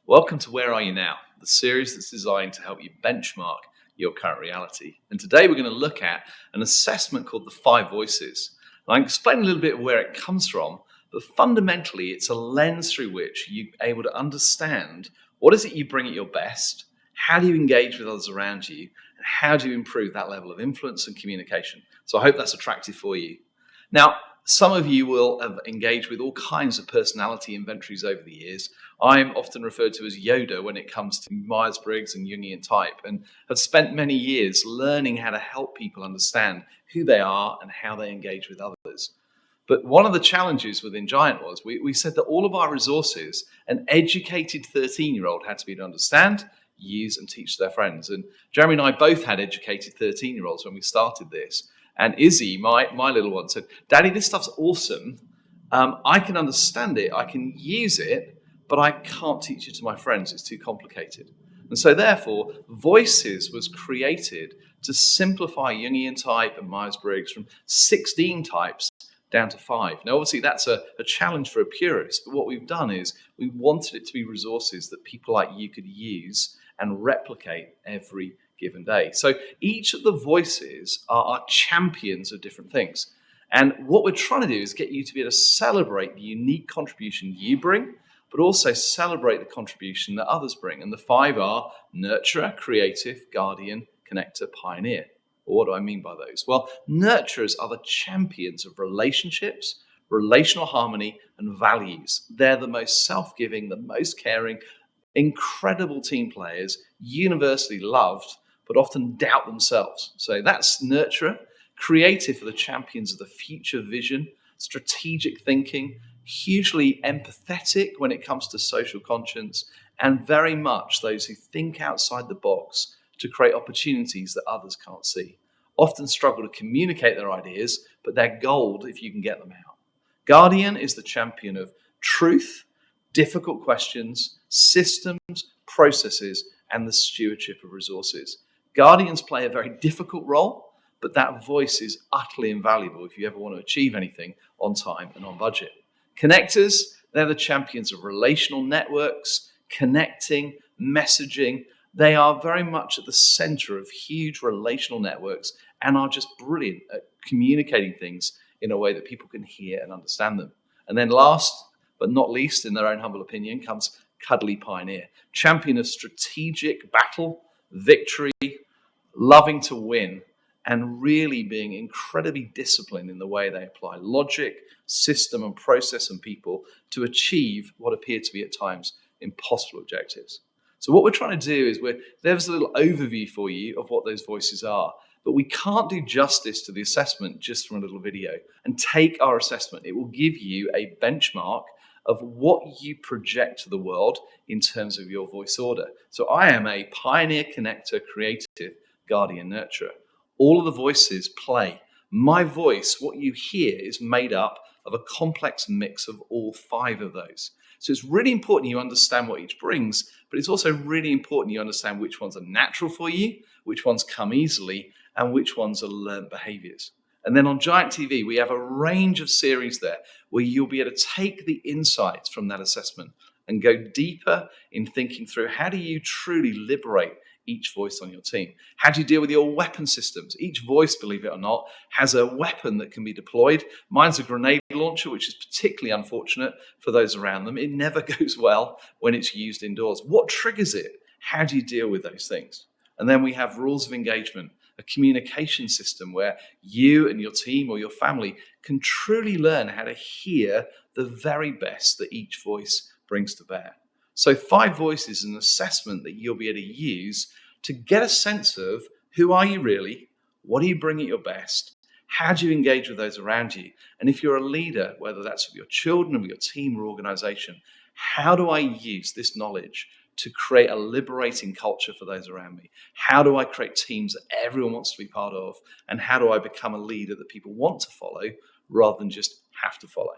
Welcome to Where Are You Now, the series that's designed to help you benchmark your current reality. And today we're going to look at an assessment called the Five Voices. And I can explain a little bit where it comes from, but fundamentally it's a lens through which you're able to understand what is it you bring at your best, how do you engage with others around you, and how do you improve that level of influence and communication. So I hope that's attractive for you. Now, some of you will have engaged with all kinds of personality inventories over the years. I'm often referred to as Yoda when it comes to Myers-Briggs and Jungian type, and have spent many years learning how to help people understand who they are and how they engage with others. But one of the challenges within Giant was we said that all of our resources, an educated 13-year-old had to be able to understand, use, and teach their friends. And Jeremy and I both had educated 13-year-olds when we started this. And Izzy, my little one, said, "Daddy, this stuff's awesome. I can understand it, I can use it, but I can't teach it to my friends. It's too complicated." And so therefore, Voices was created to simplify Jungian type and Myers-Briggs from 16 types down to 5. Now, obviously, that's a challenge for a purist, but what we've done is we wanted it to be resources that people like you could use and replicate every given day. So each of the voices are champions of different things. And what we're trying to do is get you to be able to celebrate the unique contribution you bring, but also celebrate the contribution that others bring. And the 5 are nurturer, creative, guardian, connector, pioneer. Well, what do I mean by those? Well, nurturers are the champions of relationships, relational harmony, and values. They're the most self-giving, the most caring, incredible team players, universally loved, but often doubt themselves. So that's nurturer. Creative are the champions of the future vision, strategic thinking, hugely empathetic when it comes to social conscience, and very much those who think outside the box to create opportunities that others can't see. Often struggle to communicate their ideas, but they're gold if you can get them out. Guardian is the champion of truth, difficult questions, systems, processes, and the stewardship of resources. Guardians play a very difficult role, but that voice is utterly invaluable if you ever want to achieve anything on time and on budget. Connectors, they're the champions of relational networks, connecting, messaging. They are very much at the center of huge relational networks and are just brilliant at communicating things in a way that people can hear and understand them. And then last but not least, in their own humble opinion, comes cuddly pioneer, champion of strategic battle, victory, loving to win, and really being incredibly disciplined in the way they apply logic, system, and process and people to achieve what appear to be at times impossible objectives. So what we're trying to do is there's a little overview for you of what those voices are, but we can't do justice to the assessment just from a little video. And take our assessment. It will give you a benchmark of what you project to the world in terms of your voice order. So I am a pioneer, connector, creative, guardian, nurturer. All of the voices play. My voice, what you hear, is made up of a complex mix of all 5 of those. So it's really important you understand what each brings, but it's also really important you understand which ones are natural for you, which ones come easily, and which ones are learned behaviors. And then on Giant TV, we have a range of series there where you'll be able to take the insights from that assessment and go deeper in thinking through how do you truly liberate each voice on your team? How do you deal with your weapon systems? Each voice, believe it or not, has a weapon that can be deployed. Mine's a grenade launcher, which is particularly unfortunate for those around them. It never goes well when it's used indoors. What triggers it? How do you deal with those things? And then we have rules of engagement, a communication system where you and your team or your family can truly learn how to hear the very best that each voice brings to bear. So 5 voices is an assessment that you'll be able to use to get a sense of who are you really, what do you bring at your best, how do you engage with those around you, and if you're a leader, whether that's with your children or with your team or organization, how do I use this knowledge to create a liberating culture for those around me? How do I create teams that everyone wants to be part of? And how do I become a leader that people want to follow rather than just have to follow?